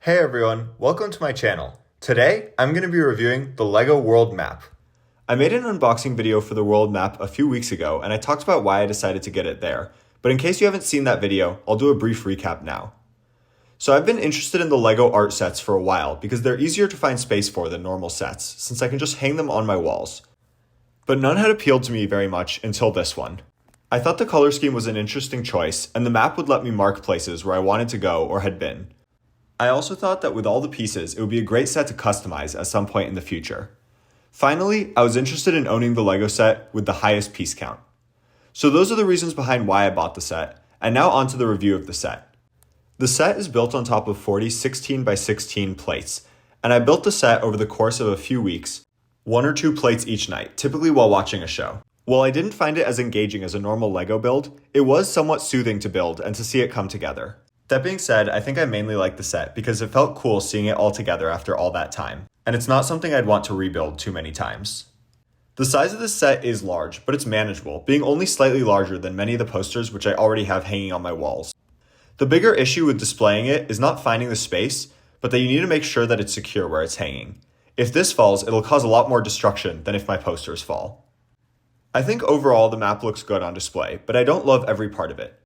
Hey everyone, welcome to my channel. Today, I'm going to be reviewing the LEGO World Map. I made an unboxing video for the World Map a few weeks ago, and I talked about why I decided to get it there. But in case you haven't seen that video, I'll do a brief recap now. So I've been interested in the LEGO art sets for a while because they're easier to find space for than normal sets, since I can just hang them on my walls. But none had appealed to me very much until this one. I thought the color scheme was an interesting choice, and the map would let me mark places where I wanted to go or had been. I also thought that with all the pieces, it would be a great set to customize at some point in the future. Finally, I was interested in owning the LEGO set with the highest piece count. So those are the reasons behind why I bought the set, and now onto the review of the set. The set is built on top of 40 16 by 16 plates, and I built the set over the course of a few weeks, 1 or 2 plates each night, typically while watching a show. While I didn't find it as engaging as a normal LEGO build, it was somewhat soothing to build and to see it come together. That being said, I think I mainly like the set because it felt cool seeing it all together after all that time, and it's not something I'd want to rebuild too many times. The size of this set is large, but it's manageable, being only slightly larger than many of the posters which I already have hanging on my walls. The bigger issue with displaying it is not finding the space, but that you need to make sure that it's secure where it's hanging. If this falls, it'll cause a lot more destruction than if my posters fall. I think overall the map looks good on display, but I don't love every part of it.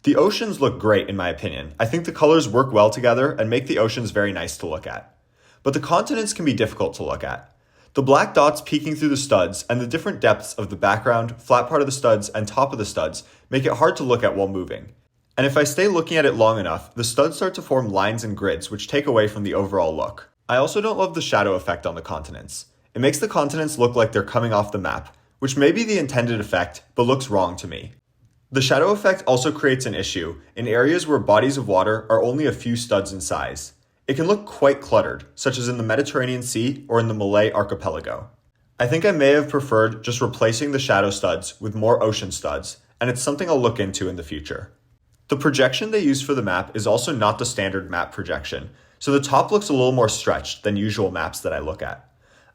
The oceans look great in my opinion. I think the colors work well together and make the oceans very nice to look at. But the continents can be difficult to look at. The black dots peeking through the studs and the different depths of the background, flat part of the studs, and top of the studs make it hard to look at while moving. And if I stay looking at it long enough, the studs start to form lines and grids which take away from the overall look. I also don't love the shadow effect on the continents. It makes the continents look like they're coming off the map, which may be the intended effect, but looks wrong to me. The shadow effect also creates an issue in areas where bodies of water are only a few studs in size. It can look quite cluttered, such as in the Mediterranean Sea or in the Malay archipelago. I think I may have preferred just replacing the shadow studs with more ocean studs, and it's something I'll look into in the future. The projection they use for the map is also not the standard map projection, so the top looks a little more stretched than usual maps that I look at.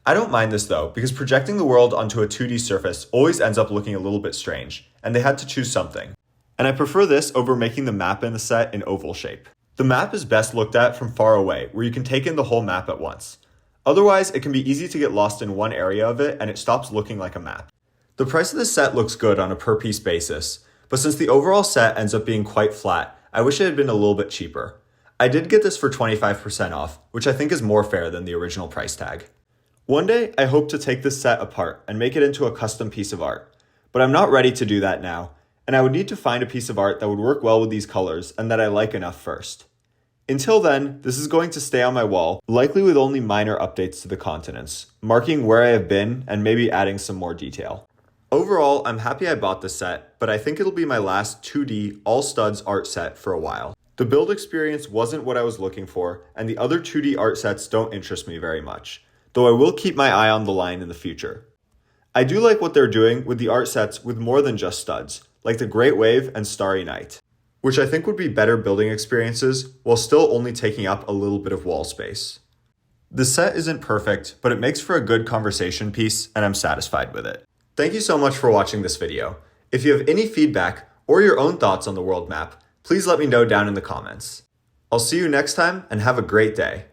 I don't mind this though, because projecting the world onto a 2D surface always ends up looking a little bit strange, and they had to choose something. And I prefer this over making the map in the set in oval shape. The map is best looked at from far away, where you can take in the whole map at once. Otherwise, it can be easy to get lost in one area of it and it stops looking like a map. The price of this set looks good on a per piece basis, but since the overall set ends up being quite flat, I wish it had been a little bit cheaper. I did get this for 25% off, which I think is more fair than the original price tag. One day, I hope to take this set apart and make it into a custom piece of art, but I'm not ready to do that now, and I would need to find a piece of art that would work well with these colors and that I like enough first. Until then, this is going to stay on my wall, likely with only minor updates to the continents, marking where I have been and maybe adding some more detail. Overall, I'm happy I bought this set, but I think it'll be my last 2D all studs art set for a while. The build experience wasn't what I was looking for, and the other 2D art sets don't interest me very much, though I will keep my eye on the line in the future. I do like what they're doing with the art sets with more than just studs, like the Great Wave and Starry Night, which I think would be better building experiences while still only taking up a little bit of wall space. The set isn't perfect, but it makes for a good conversation piece and I'm satisfied with it. Thank you so much for watching this video. If you have any feedback or your own thoughts on the world map, please let me know down in the comments. I'll see you next time and have a great day.